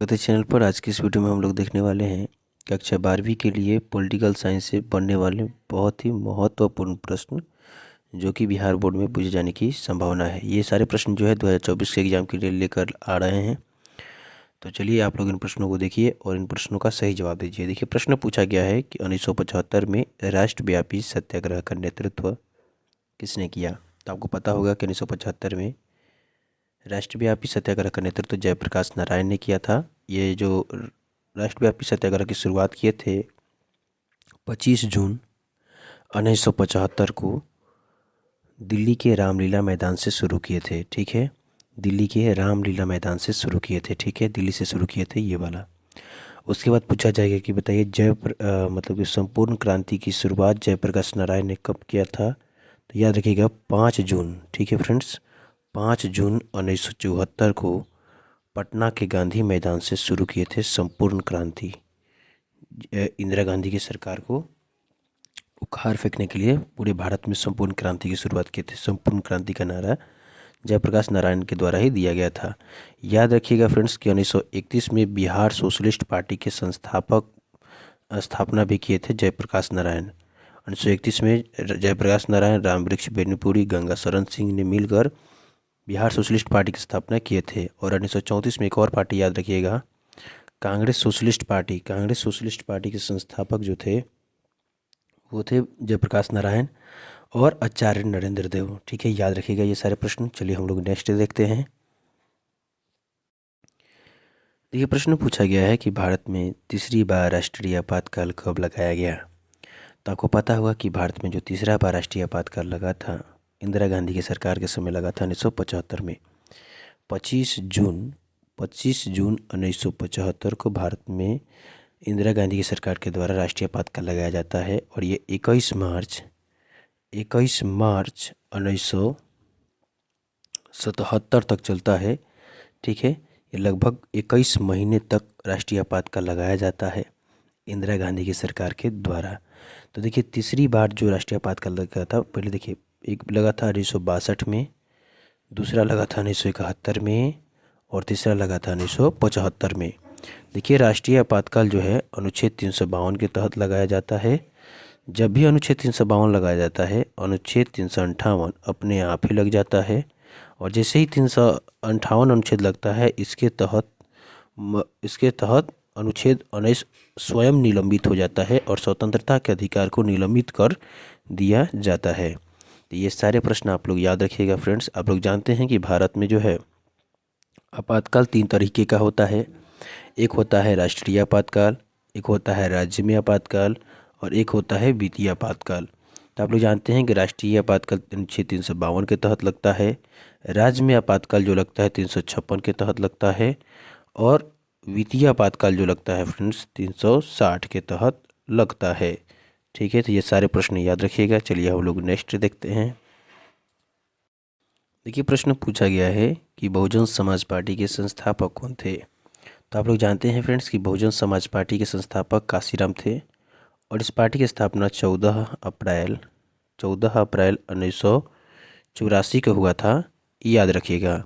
स्वागत है चैनल पर। आज की इस वीडियो में हम लोग देखने वाले हैं कक्षा 12वीं के लिए पॉलिटिकल साइंस से पढ़ने वाले बहुत ही महत्वपूर्ण प्रश्न जो कि बिहार बोर्ड में पूछे जाने की संभावना है। ये सारे प्रश्न जो है 2024 के एग्जाम के लिए लेकर आ रहे हैं। तो चलिए आप लोग इन प्रश्नों को देखिए और इन प्रश्नों का सही जवाब दीजिए। देखिए, प्रश्न पूछा गया है कि 1975 में राष्ट्रव्यापी सत्याग्रह का नेतृत्व किसने किया। तो आपको पता होगा कि 1975 में राष्ट्रव्यापी सत्याग्रह का नेतृत्व जयप्रकाश नारायण ने किया था। ये जो राष्ट्रव्यापी सत्याग्रह की शुरुआत किए थे 25 जून 1975 को दिल्ली के रामलीला मैदान से शुरू किए थे। ठीक है, दिल्ली के रामलीला मैदान से शुरू किए थे। ठीक है, दिल्ली से शुरू किए थे ये वाला। उसके बाद पूछा जाएगा कि बताइए मतलब कि संपूर्ण क्रांति की शुरुआत जयप्रकाश नारायण ने कब किया था। तो याद रखिएगा 5 जून। ठीक है फ्रेंड्स, 5 जून 1974 को पटना के गांधी मैदान से शुरू किए थे संपूर्ण क्रांति। इंदिरा गांधी की सरकार को उखाड़ फेंकने के लिए पूरे भारत में संपूर्ण क्रांति की शुरुआत की थी। संपूर्ण क्रांति का नारा जयप्रकाश नारायण के द्वारा ही दिया गया था। याद रखिएगा फ्रेंड्स कि 1931 में बिहार सोशलिस्ट पार्टी के स्थापना भी किए थे जयप्रकाश नारायण। 1931 में जयप्रकाश नारायण, रामवृक्ष बेनीपुरी, गंगा शरण सिंह ने मिलकर बिहार सोशलिस्ट पार्टी की स्थापना किए थे। और 1934 में एक और पार्टी याद रखिएगा, Congress socialist party. Congress socialist party के संस्थापक जो थे वो थे जयप्रकाश नारायण और आचार्य नरेंद्र देव। ठीक है, याद रखिएगा ये सारे प्रश्न। चलिए हम लोग नेक्स्ट देखते हैं। देखिए, प्रश्न पूछा गया है कि भारत में तीसरी बार राष्ट्रीय आपातकाल कब लगाया गया। तो आपको पता होगा कि भारत में जो तीसरा बार राष्ट्रीय आपातकाल लगा था इंदिरा गांधी की सरकार के समय लगा था 1975 में। 25 जून 1975 को भारत में इंदिरा गांधी की सरकार के द्वारा राष्ट्रीय आपातकाल लगाया जाता है। और ये 21 मार्च 1977 तक चलता है। ठीक है, ये लगभग 21 महीने तक राष्ट्रीय आपातकाल लगाया जाता है इंदिरा गांधी की सरकार के द्वारा। तो देखिए, तीसरी बार जो राष्ट्रीय आपातकाल लगा था, पहले देखिए एक लगा था 1962 में, दूसरा लगा था 1971 में और तीसरा लगा था 1975 में। देखिए, राष्ट्रीय आपातकाल जो है अनुच्छेद 352 के तहत लगाया जाता है। जब भी अनुच्छेद 352 लगाया जाता है, अनुच्छेद 358 अपने आप ही लग जाता है। और जैसे ही 358 अनुच्छेद लगता है, इसके तहत अनुच्छेद 19 स्वयं निलंबित हो जाता है और स्वतंत्रता के अधिकार को निलंबित कर दिया जाता है। तो ये सारे प्रश्न आप लोग याद रखिएगा फ्रेंड्स। आप लोग जानते हैं कि भारत में जो है आपातकाल 3 तरीके का होता है। एक होता है राष्ट्रीय आपातकाल, एक होता है राज्य में आपातकाल और एक होता है वित्तीय आपातकाल। तो आप लोग जानते हैं कि राष्ट्रीय आपातकाल अनुच्छेद 352 के तहत लगता है, राज्य में आपातकाल जो लगता है 356 के तहत लगता है और वित्तीय आपातकाल जो लगता है फ्रेंड्स 360 के तहत लगता है। ठीक है, तो ये सारे प्रश्न याद रखिएगा। चलिए हम लोग नेक्स्ट देखते हैं। देखिए, प्रश्न पूछा गया है कि बहुजन समाज पार्टी के संस्थापक कौन थे। तो आप लोग जानते हैं फ्रेंड्स कि बहुजन समाज पार्टी के संस्थापक काशीराम थे और इस पार्टी की स्थापना 14 अप्रैल 1984 को हुआ था, याद रखिएगा।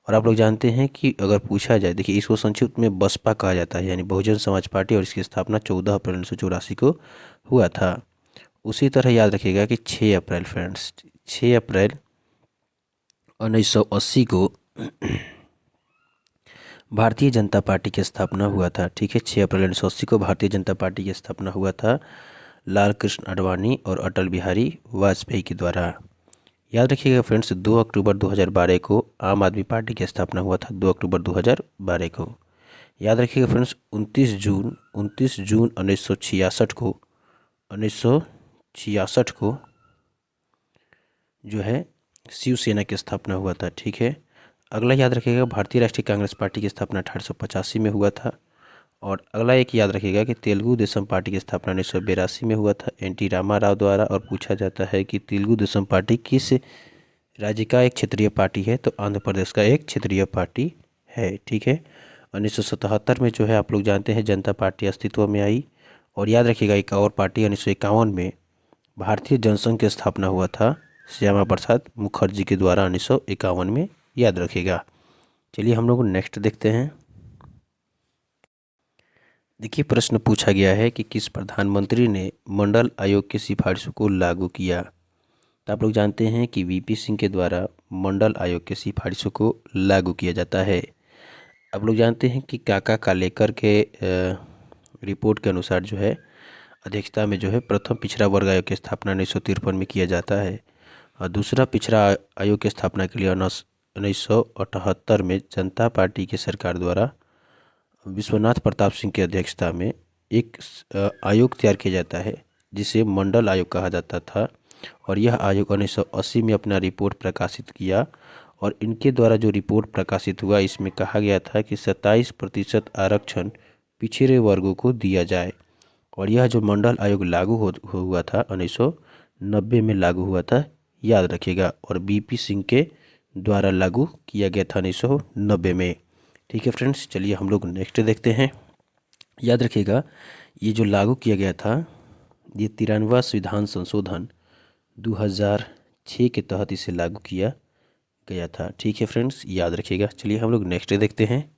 और आप लोग जानते हैं कि अगर पूछा जाए, देखिए इसको संक्षिप्त में बसपा कहा जाता है, यानी बहुजन समाज पार्टी, और इसकी स्थापना 14 अप्रैल 1984 को हुआ था। उसी तरह याद रखिएगा कि 6 अप्रैल फ्रेंड्स 6 अप्रैल 1980 को भारतीय जनता पार्टी की स्थापना हुआ था। ठीक है, 6 अप्रैल 1980 को भारतीय जनता पार्टी की स्थापना हुआ था लाल कृष्ण आडवाणी और अटल बिहारी वाजपेयी के द्वारा। याद रखिएगा फ्रेंड्स, 2 अक्टूबर 2012 को आम आदमी पार्टी की स्थापना हुआ था। 2 अक्टूबर 2012 को। याद रखिएगा फ्रेंड्स, 29 जून 1966 को जो है शिवसेना की स्थापना हुआ था। ठीक है, अगला याद रखिएगा भारतीय राष्ट्रीय कांग्रेस पार्टी की स्थापना 1885 में हुआ था। और अगला एक याद रखिएगा कि तेलुगु देशम पार्टी की स्थापना 1982 में हुआ था एन.टी. रामाराव द्वारा। और पूछा जाता है कि तेलुगु देशम पार्टी किस राज्य का एक क्षेत्रीय पार्टी है। तो आंध्र प्रदेश का एक क्षेत्रीय पार्टी है। ठीक है, 1977 में जो है आप लोग जानते हैं जनता पार्टी अस्तित्व में आई। और याद रखिएगा एक और पार्टी 1951 में भारतीय जनसंघ की स्थापना हुआ था श्यामा प्रसाद मुखर्जी के द्वारा 1951 में, याद रखिएगा। चलिए हम लोग नेक्स्ट देखते हैं। देखिए प्रश्न पूछा गया है कि किस प्रधानमंत्री ने मंडल आयोग की सिफारिशों को लागू किया। तो आप लोग जानते हैं कि वीपी सिंह के द्वारा मंडल आयोग की सिफारिशों को लागू किया जाता है। आप लोग जानते हैं कि काका कालेकर के रिपोर्ट के अनुसार जो है अध्यक्षता में जो है प्रथम पिछड़ा वर्ग आयोग की स्थापना 1953 में किया जाता है और दूसरा पिछड़ा आयोग की स्थापना के लिए 1978 में जनता पार्टी की सरकार द्वारा विश्वनाथ प्रताप सिंह की अध्यक्षता में एक आयोग तैयार किया जाता है जिसे मंडल आयोग कहा जाता था और यह आयोग 1980 में अपना रिपोर्ट प्रकाशित किया और इनके द्वारा जो रिपोर्ट प्रकाशित हुआ इसमें कहा गया था कि 27% आरक्षण पिछड़े वर्गों को दिया जाए और यह जो मंडल आयोग लागू हुआ था 1990 में लागू हुआ था, याद रखिएगा, और बीपी सिंह के द्वारा लागू किया गया था 1990 में। ठीक है फ्रेंड्स, चलिए हम लोग नेक्स्ट देखते हैं। याद रखिएगा ये जो लागू किया गया था ये 93वां संविधान संशोधन 2006 के तहत इसे लागू किया गया था। ठीक है फ्रेंड्स, याद रखिएगा। चलिए हम लोग नेक्स्ट देखते हैं।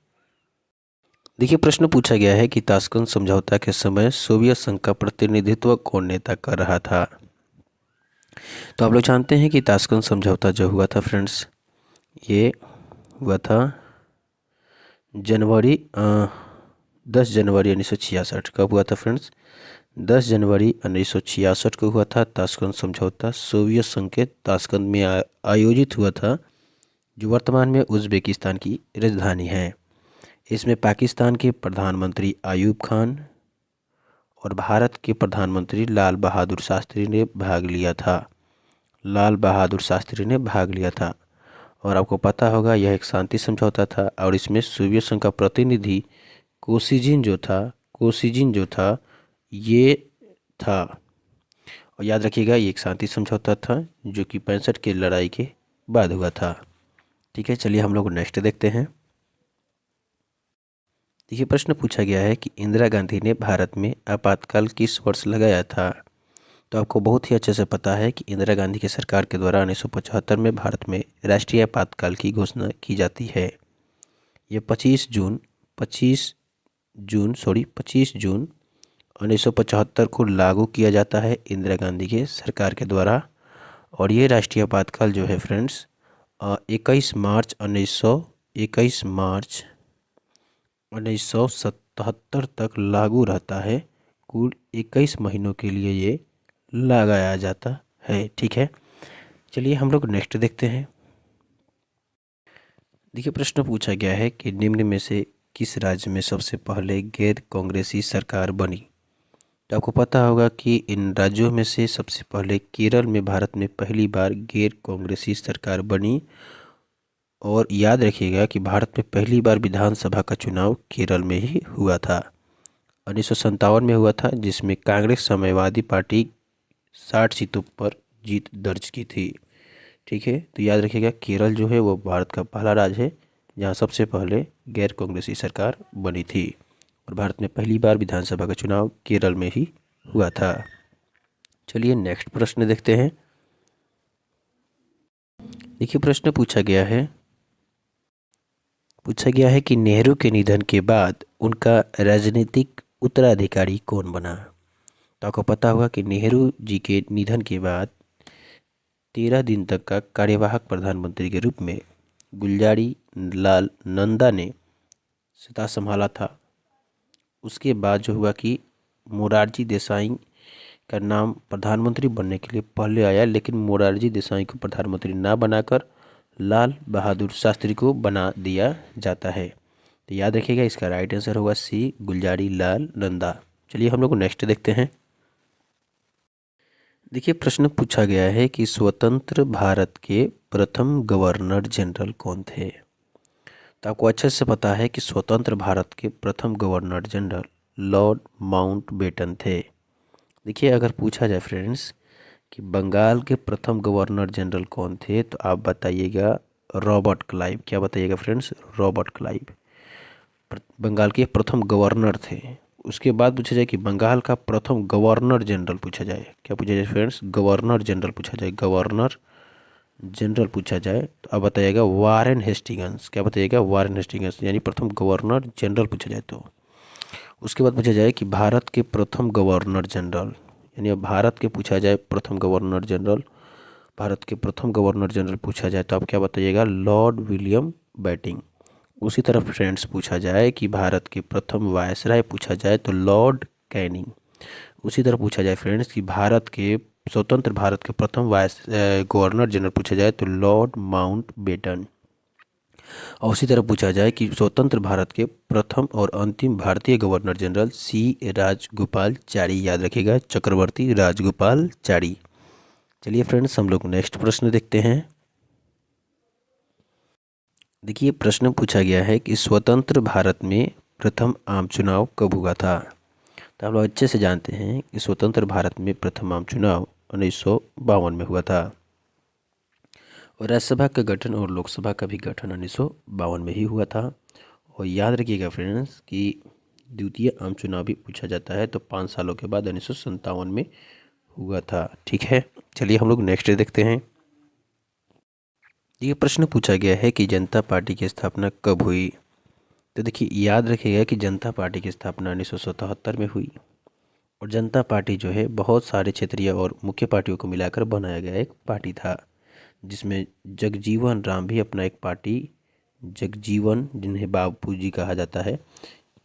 देखिए प्रश्न पूछा गया है कि ताशकंद समझौता के समय सोवियत संघ का प्रतिनिधित्व कौन नेता कर रहा था। तो आप लोग जानते हैं कि ताशकंद समझौता जो हुआ था फ्रेंड्स ये हुआ था 10 जनवरी 1966। कब हुआ था फ्रेंड्स? 10 जनवरी 1966 को हुआ था ताशकंद समझौता। सोवियत संघ के ताशकंद में आयोजित हुआ था जो वर्तमान में उज़्बेकिस्तान की राजधानी है। इसमें पाकिस्तान के प्रधानमंत्री आयूब खान और भारत के प्रधानमंत्री लाल बहादुर शास्त्री ने भाग लिया था। लाल बहादुर शास्त्री ने भाग लिया था और आपको पता होगा यह एक शांति समझौता था और इसमें सोवियत संघ का प्रतिनिधि कोसिजिन जो था ये था। और याद रखिएगा ये एक शांति समझौता था जो कि 65 की लड़ाई के बाद हुआ था। ठीक है, चलिए हम लोग नेक्स्ट देखते हैं। देखिए प्रश्न पूछा गया है कि इंदिरा गांधी ने भारत में आपातकाल किस वर्ष लगाया था। तो आपको बहुत ही अच्छे से पता है कि इंदिरा गांधी की सरकार के द्वारा 1975 में भारत में राष्ट्रीय आपातकाल की घोषणा की जाती है। ये 25 जून 1975 को लागू किया जाता है इंदिरा गांधी के सरकार के द्वारा और ये राष्ट्रीय आपातकाल जो है फ्रेंड्स 21 मार्च 1977 तक लागू रहता है। कुल 21 महीनों के लिए ये लगाया जाता है। ठीक है, चलिए हम लोग नेक्स्ट देखते हैं। देखिए प्रश्न पूछा गया है कि निम्न में से किस राज्य में सबसे पहले गैर कांग्रेसी सरकार बनी। तो आपको पता होगा कि इन राज्यों में से सबसे पहले केरल में भारत में पहली बार गैर कांग्रेसी सरकार बनी और याद रखिएगा कि भारत में पहली बार विधानसभा का चुनाव केरल में ही हुआ था। 1957 में हुआ था जिसमें कांग्रेस समाजवादी पार्टी 60 सीटों पर जीत दर्ज की थी। ठीक है, तो याद रखिएगा केरल जो है वो भारत का पहला राज्य है जहाँ सबसे पहले गैर कांग्रेसी सरकार बनी थी और भारत में पहली बार विधानसभा का चुनाव केरल में ही हुआ था। चलिए नेक्स्ट प्रश्न देखते हैं। देखिए प्रश्न पूछा गया है कि नेहरू के निधन के बाद उनका राजनीतिक उत्तराधिकारी कौन बना। तो आपको पता होगा कि नेहरू जी के निधन के बाद 13 दिन तक का कार्यवाहक प्रधानमंत्री के रूप में गुलजारी लाल नंदा ने सत्ता संभाला था। उसके बाद जो हुआ कि मोरारजी देसाई का नाम प्रधानमंत्री बनने के लिए पहले आया लेकिन मोरारजी देसाई को प्रधानमंत्री ना बनाकर लाल बहादुर शास्त्री को बना दिया जाता है। तो याद रखिएगा इसका राइट आंसर होगा सी, गुलजारी लाल नंदा। चलिए हम लोग नेक्स्ट देखते हैं। देखिए प्रश्न पूछा गया है कि स्वतंत्र भारत के प्रथम गवर्नर जनरल कौन थे। तो आपको अच्छे से पता है कि स्वतंत्र भारत के प्रथम गवर्नर जनरल लॉर्ड माउंटबेटन थे। देखिए अगर पूछा जाए फ्रेंड्स कि बंगाल के प्रथम गवर्नर जनरल कौन थे तो आप बताइएगा रॉबर्ट क्लाइव। क्या बताइएगा फ्रेंड्स? रॉबर्ट क्लाइव बंगाल के प्रथम गवर्नर थे। उसके बाद पूछा जाए कि बंगाल का प्रथम गवर्नर जनरल पूछा जाए, क्या पूछा जाए फ्रेंड्स? गवर्नर जनरल पूछा जाए, गवर्नर जनरल पूछा जाए तो आप बताइएगा वारेन हेस्टिंग्स। क्या बताइएगा? वारेन हेस्टिंग्स, यानी प्रथम गवर्नर जनरल पूछा जाए तो उसके बाद पूछा जाए कि भारत के प्रथम गवर्नर जनरल, यानी अब भारत के पूछा जाए प्रथम गवर्नर जनरल, भारत के प्रथम गवर्नर जनरल पूछा जाए तो आप क्या बताइएगा? Lord William Bentinck. उसी तरह फ्रेंड्स पूछा जाए कि भारत के प्रथम वायसराय पूछा जाए तो लॉर्ड कैनिंग। उसी तरह पूछा जाए फ्रेंड्स कि भारत के स्वतंत्र भारत के प्रथम गवर्नर जनरल पूछा जाए तो लॉर्ड माउंट बेटन। और उसी तरह पूछा जाए कि स्वतंत्र भारत के प्रथम और अंतिम भारतीय गवर्नर जनरल सी राजगोपालचारी, याद रखिएगा चक्रवर्ती राजगोपालचारी। चलिए फ्रेंड्स हम लोग नेक्स्ट प्रश्न देखते हैं। देखिए प्रश्न पूछा गया है कि स्वतंत्र भारत में प्रथम आम चुनाव कब हुआ था? तो आप लोग अच्छे से जानते हैं कि स्वतंत्र भारत में प्रथम आम चुनाव 1952 में हुआ था और राज्यसभा का गठन और लोकसभा का भी गठन 1952 में ही हुआ था। और याद रखिएगा फ्रेंड्स कि द्वितीय आम चुनाव भी पूछा जाता है तो 5 सालों के बाद 1957 में हुआ था। ठीक है, चलिए हम लोग नेक्स्ट देखते हैं। ये प्रश्न पूछा गया है कि जनता पार्टी की स्थापना कब हुई? तो देखिए याद रखिएगा कि जनता पार्टी की स्थापना 1977 में हुई और जनता पार्टी जो है बहुत सारे क्षेत्रीय और मुख्य पार्टियों को मिलाकर बनाया गया एक पार्टी था, जिसमें जगजीवन राम भी अपना एक पार्टी, जगजीवन जिन्हें बापू जी कहा जाता है,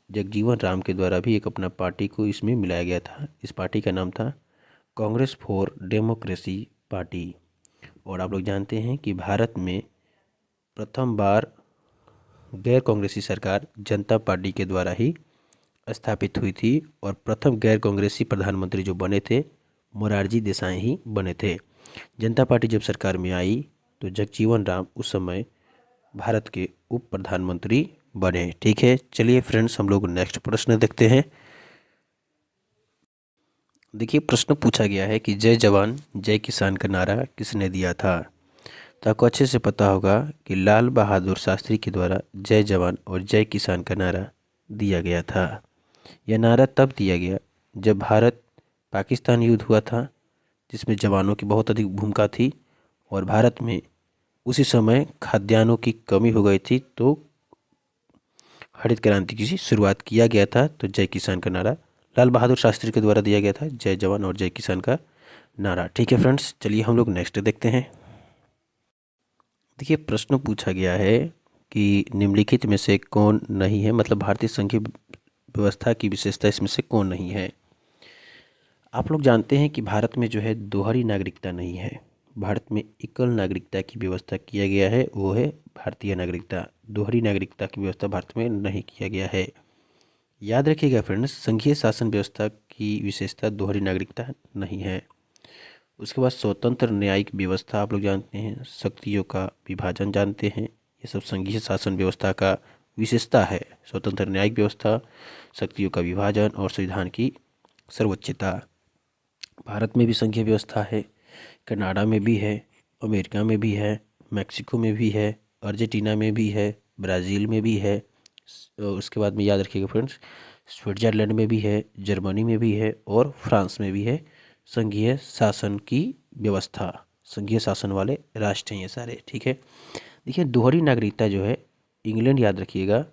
जगजीवन राम के द्वारा भी एक अपना पार्टी को इसमें मिलाया गया था। इस पार्टी का नाम था कांग्रेस फॉर डेमोक्रेसी पार्टी। और आप लोग जानते हैं कि भारत में प्रथम बार गैर कांग्रेसी सरकार जनता पार्टी के द्वारा ही स्थापित हुई थी और प्रथम गैर कांग्रेसी प्रधानमंत्री जो बने थे मोरारजी देसाई ही बने थे। जनता पार्टी जब सरकार में आई तो जगजीवन राम उस समय भारत के उप प्रधानमंत्री बने। ठीक है, चलिए फ्रेंड्स हम लोग नेक्स्ट प्रश्न देखते हैं। देखिए प्रश्न पूछा गया है कि जय जवान जय किसान का नारा किसने दिया था? तो आपको अच्छे से पता होगा कि लाल बहादुर शास्त्री के द्वारा जय जवान और जय किसान का नारा दिया गया था। यह नारा तब दिया गया जब भारत पाकिस्तान युद्ध हुआ था, जिसमें जवानों की बहुत अधिक भूमिका थी और भारत में उसी समय खाद्यान्नों की कमी हो गई थी, तो हरित क्रांति की शुरुआत किया गया था। तो जय किसान का नारा लाल बहादुर शास्त्री के द्वारा दिया गया था, जय जवान और जय किसान का नारा। ठीक है फ्रेंड्स, चलिए हम लोग नेक्स्ट देखते हैं। देखिए प्रश्न पूछा गया है कि निम्नलिखित में से कौन नहीं है, मतलब भारतीय संघीय व्यवस्था की विशेषता इसमें से कौन नहीं है? आप लोग जानते हैं कि भारत में जो है दोहरी नागरिकता नहीं है, भारत में एकल नागरिकता की व्यवस्था किया गया है, वो है भारतीय नागरिकता। दोहरी नागरिकता की व्यवस्था भारत में नहीं किया गया है। याद रखिएगा फ्रेंड्स, संघीय शासन व्यवस्था की विशेषता दोहरी नागरिकता नहीं है। उसके बाद स्वतंत्र न्यायिक व्यवस्था आप लोग जानते हैं, शक्तियों का विभाजन जानते हैं, ये सब संघीय शासन व्यवस्था का विशेषता है। स्वतंत्र न्यायिक व्यवस्था, शक्तियों का विभाजन और संविधान की सर्वोच्चता। भारत में भी संघीय व्यवस्था है, कनाडा में भी है, अमेरिका में भी है, मैक्सिको में भी है, अर्जेंटीना में भी है, ब्राज़ील में भी है। उसके बाद में याद रखिएगा फ्रेंड्स, स्विट्ज़रलैंड में भी है, जर्मनी में भी है और फ्रांस में भी है संघीय शासन की व्यवस्था। संघीय शासन वाले राष्ट्र हैं ये सारे। ठीक है, देखिए दोहरी नागरिकता जो है इंग्लैंड याद रखिएगा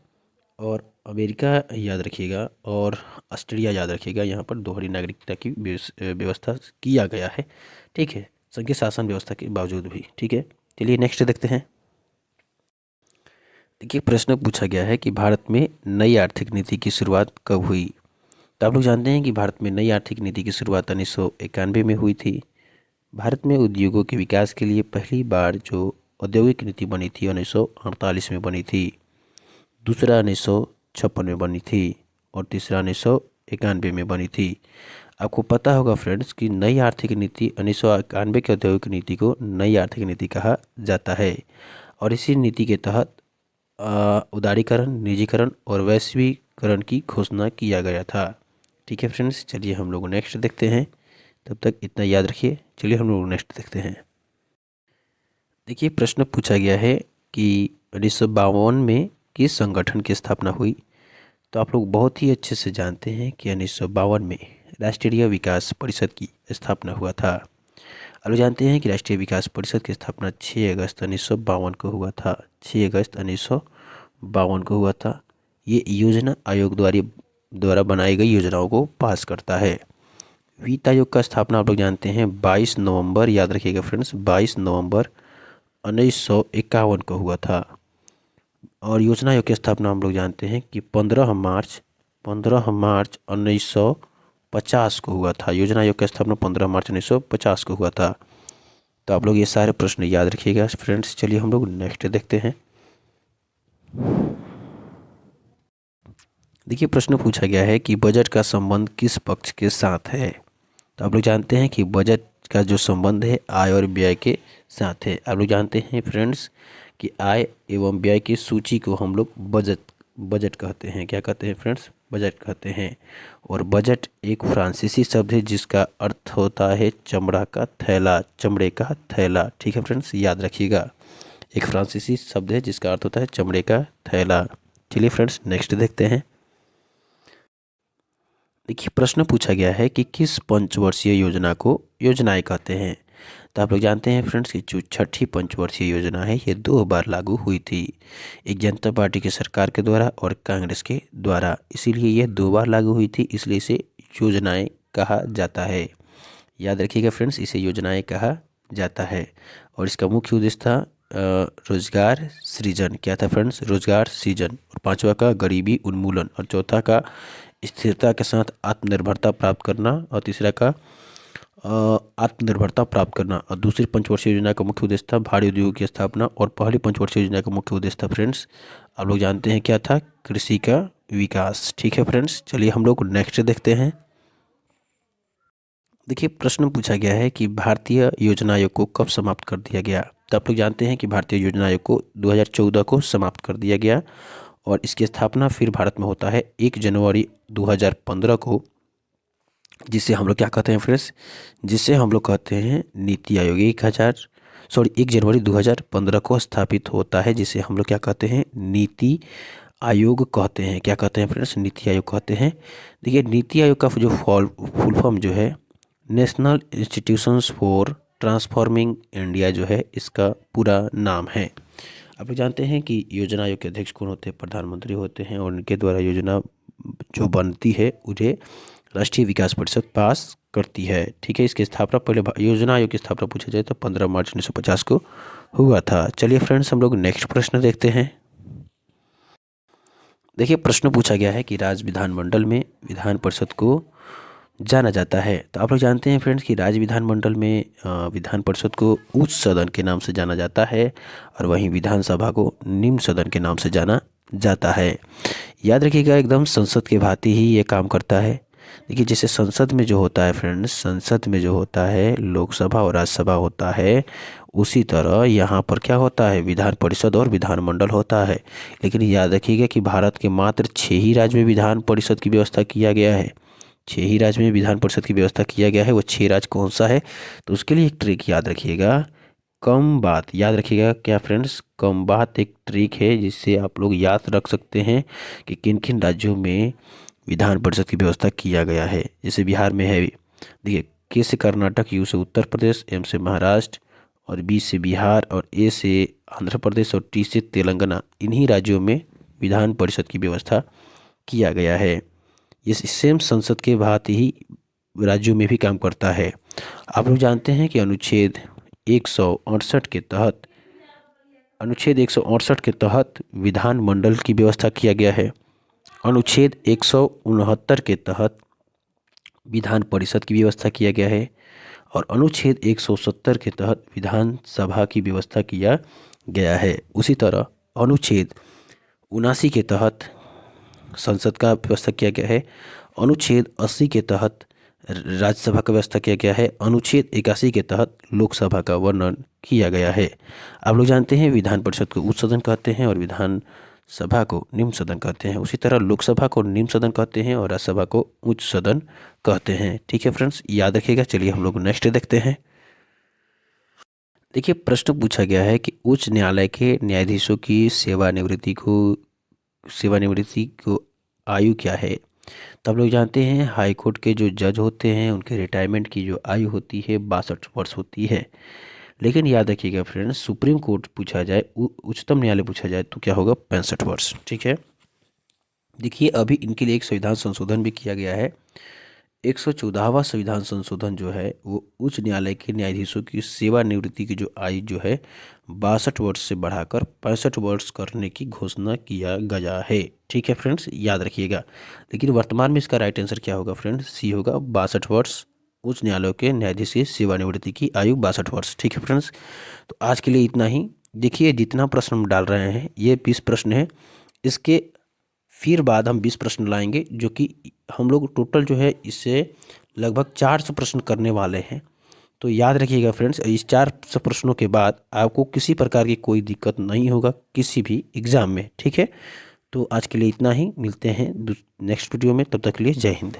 और अमेरिका याद रखिएगा और ऑस्ट्रेलिया याद रखिएगा, यहाँ पर दोहरी नागरिकता की व्यवस्था किया गया है। ठीक है, संघीय शासन व्यवस्था के बावजूद भी। ठीक है, चलिए नेक्स्ट देखते हैं। देखिए प्रश्न पूछा गया है कि भारत में नई आर्थिक नीति की शुरुआत कब हुई? तो आप लोग जानते हैं कि भारत में नई आर्थिक नीति की शुरुआत 1991 में हुई थी। भारत में उद्योगों के विकास के लिए पहली बार जो औद्योगिक नीति बनी थी 1948 में बनी थी, दूसरा 1956 में बनी थी और तीसरा 1991 में बनी थी। आपको पता होगा फ्रेंड्स कि नई आर्थिक नीति 1991 की औद्योगिक नीति को नई आर्थिक नीति कहा जाता है और इसी नीति के तहत उदारीकरण, निजीकरण और वैश्वीकरण की घोषणा किया गया था। ठीक है फ्रेंड्स, चलिए हम लोग नेक्स्ट देखते हैं। तब तक इतना याद रखिए, चलिए हम लोग नेक्स्ट देखते हैं। देखिए प्रश्न पूछा गया है कि 1952 में किस संगठन की स्थापना हुई? तो आप लोग बहुत ही अच्छे से जानते हैं कि 1952 में राष्ट्रीय विकास परिषद की स्थापना हुआ था। आप लोग जानते हैं कि राष्ट्रीय विकास परिषद की स्थापना 6 अगस्त 1952 को हुआ था। 6 अगस्त 1952 को हुआ था। ये योजना आयोग द्वारा द्वारा बनाई गई योजनाओं को पास करता है। वित्त आयोग का स्थापना आप लोग जानते हैं 22 नवंबर, याद रखिएगा फ्रेंड्स, 22 नवंबर 1951 को हुआ था। और योजना आयोग की स्थापना हम लोग जानते हैं कि 15 मार्च 1950 को हुआ था। योजना आयोग की स्थापना 15 मार्च 1950 को हुआ था। तो आप लोग ये सारे प्रश्न याद रखिएगा फ्रेंड्स। चलिए हम लोग नेक्स्ट देखते हैं। देखिए प्रश्न पूछा गया है कि बजट का संबंध किस पक्ष के साथ है। तो आप लोग जानते हैं कि बजट का जो संबंध है आय और व्यय के साथ है। आप लोग जानते हैं फ्रेंड्स कि आय एवं व्यय की सूची को हम लोग बजट कहते हैं। क्या कहते हैं फ्रेंड्स? बजट कहते हैं। और बजट एक फ्रांसीसी शब्द है जिसका अर्थ होता है चमड़ा का थैला, चमड़े का थैला। ठीक है फ्रेंड्स, याद रखिएगा। एक फ्रांसीसी शब्द है जिसका अर्थ होता है चमड़े का थैला। चलिए फ्रेंड्स नेक्स्ट देखते हैं। देखिए प्रश्न पूछा गया है कि किस पंचवर्षीय योजना को योजनाएं कहते हैं। तो आप लोग जानते हैं फ्रेंड्स कि जो छठी पंचवर्षीय योजना है ये 2 बार लागू हुई थी, एक जनता पार्टी की सरकार के द्वारा और कांग्रेस के द्वारा। इसीलिए यह 2 बार लागू हुई थी, इसलिए इसे योजनाएं कहा जाता है। याद रखिएगा फ्रेंड्स, इसे योजनाएं कहा जाता है। और इसका मुख्य उद्देश्य था रोजगार सृजन। क्या था फ्रेंड्स? रोजगार सृजन। और 5वां का गरीबी उन्मूलन। और चौथा का स्थिरता के साथ आत्मनिर्भरता प्राप्त करना। और तीसरा का आत्मनिर्भरता प्राप्त करना। और दूसरी पंचवर्षीय योजना का मुख्य उद्देश्य था भारी उद्योग की स्थापना। और पहली पंचवर्षीय योजना का मुख्य उद्देश्य था फ्रेंड्स, आप लोग जानते हैं क्या था? कृषि का विकास। ठीक है फ्रेंड्स, चलिए हम लोग नेक्स्ट देखते हैं। देखिए प्रश्न पूछा गया है कि भारतीय योजना आयोग को कब समाप्त कर दिया गया। तो आप लोग जानते हैं कि भारतीय योजना आयोग को 2014 को समाप्त कर दिया गया। और इसकी स्थापना फिर भारत में होता है 1 जनवरी 2015 को, जिसे हम लोग क्या कहते हैं फ्रेंड्स? जिसे हम लोग कहते हैं नीति आयोग। 1 जनवरी 2015 को स्थापित होता है, जिसे हम लोग क्या कहते हैं? नीति आयोग कहते हैं। क्या कहते हैं फ्रेंड्स? नीति आयोग कहते हैं। देखिए नीति आयोग का जो फुल फॉर्म जो है national institutions for transforming India जो है इसका पूरा नाम है। आप लोग जानते हैं कि योजना आयोग के अध्यक्ष कौन होते हैं? प्रधानमंत्री होते हैं। और उनके द्वारा योजना जो बनती है उन्हें राष्ट्रीय विकास परिषद पास करती है। ठीक है, इसकी स्थापना पहले योजना आयोग की स्थापना पूछा जाए तो 15 मार्च 1950 को हुआ था। चलिए फ्रेंड्स हम लोग नेक्स्ट प्रश्न देखते हैं। देखिए प्रश्न पूछा गया है कि राज्य विधानमंडल में विधान परिषद को जाना जाता है। तो आप लोग जानते हैं फ्रेंड्स कि राज्य विधानमंडल में विधान परिषद को उच्च सदन के नाम से जाना जाता है। और वहीं विधानसभा को निम्न सदन के नाम से जाना जाता है। याद रखिएगा एकदम संसद के भांति ही ये काम करता है। देखिए जैसे संसद में जो होता है फ्रेंड्स, संसद में जो होता है लोकसभा और राज्यसभा होता है, उसी तरह यहाँ पर क्या होता है? विधान परिषद और विधानमंडल होता है। लेकिन याद रखिएगा कि भारत के मात्र 6 ही राज्य में विधान परिषद की व्यवस्था किया गया है। 6 ही राज्य में विधान परिषद की व्यवस्था किया गया है। वो 6 राज्य कौन सा है? तो उसके लिए एक ट्रिक याद रखिएगा, कम बात। याद रखिएगा क्या फ्रेंड्स? कम बात एक ट्रिक है जिससे आप लोग याद रख सकते हैं कि किन किन राज्यों में विधान परिषद की व्यवस्था किया गया है। जैसे बिहार में है, देखिए के से कर्नाटक, यू से उत्तर प्रदेश, एम से महाराष्ट्र, और बी से बिहार, और ए से आंध्र प्रदेश, और टी से तेलंगाना। इन्हीं राज्यों में विधान परिषद की व्यवस्था किया गया है। ये सेम संसद के भांति ही राज्यों में भी काम करता है। आप लोग जानते हैं कि अनुच्छेद 168 के तहत विधानमंडल की व्यवस्था किया गया है। अनुच्छेद 169 के तहत विधान परिषद की व्यवस्था किया गया है। और अनुच्छेद 170 के तहत विधानसभा की व्यवस्था किया गया है। उसी तरह अनुच्छेद 79 के तहत संसद का व्यवस्था किया गया है। अनुच्छेद 80 के तहत राज्यसभा का व्यवस्था किया गया है। अनुच्छेद 81 के तहत लोकसभा का वर्णन किया गया है। आप लोग जानते हैं विधान परिषद को उच्च सदन कहते हैं और विधान सभा को निम्न सदन कहते हैं। उसी तरह लोकसभा को निम्न सदन कहते हैं और राज्यसभा को उच्च सदन कहते हैं। ठीक है फ्रेंड्स, याद रखिएगा। चलिए हम लोग नेक्स्ट देखते हैं। देखिए प्रश्न पूछा गया है कि उच्च न्यायालय के न्यायाधीशों की सेवानिवृत्ति को आयु क्या है। तो आप लोग जानते हैं हाई कोर्ट के जो जज होते हैं उनके रिटायरमेंट की जो आयु होती है 62 वर्ष होती है। लेकिन याद रखिएगा फ्रेंड्स, सुप्रीम कोर्ट पूछा जाए, उच्चतम न्यायालय पूछा जाए तो क्या होगा? 65 वर्ष। ठीक है, देखिए अभी इनके लिए एक संविधान संशोधन भी किया गया है। 114वां संविधान संशोधन जो है वो उच्च न्यायालय के न्यायाधीशों की सेवानिवृत्ति की जो आयु जो है 62 वर्ष से बढ़ाकर 65 वर्ष करने की घोषणा किया गया है। ठीक है फ्रेंड्स, याद रखिएगा। लेकिन वर्तमान में इसका राइट आंसर क्या होगा फ्रेंड्स? सी होगा 62 वर्ष। उच्च न्यायालयों के न्यायाधीश की सेवानिवृत्ति की आयु 62 वर्ष। ठीक है फ्रेंड्स, तो आज के लिए इतना ही। देखिए जितना प्रश्न हम डाल रहे हैं ये 20 प्रश्न है। इसके फिर बाद हम 20 प्रश्न लाएंगे, जो कि हम लोग टोटल जो है इससे लगभग 400 प्रश्न करने वाले हैं। तो याद रखिएगा फ्रेंड्स, इस 400 प्रश्नों के बाद आपको किसी प्रकार की कोई दिक्कत नहीं होगा किसी भी एग्ज़ाम में। ठीक है, तो आज के लिए इतना ही। मिलते हैं नेक्स्ट वीडियो में, तब तक के लिए जय हिंद।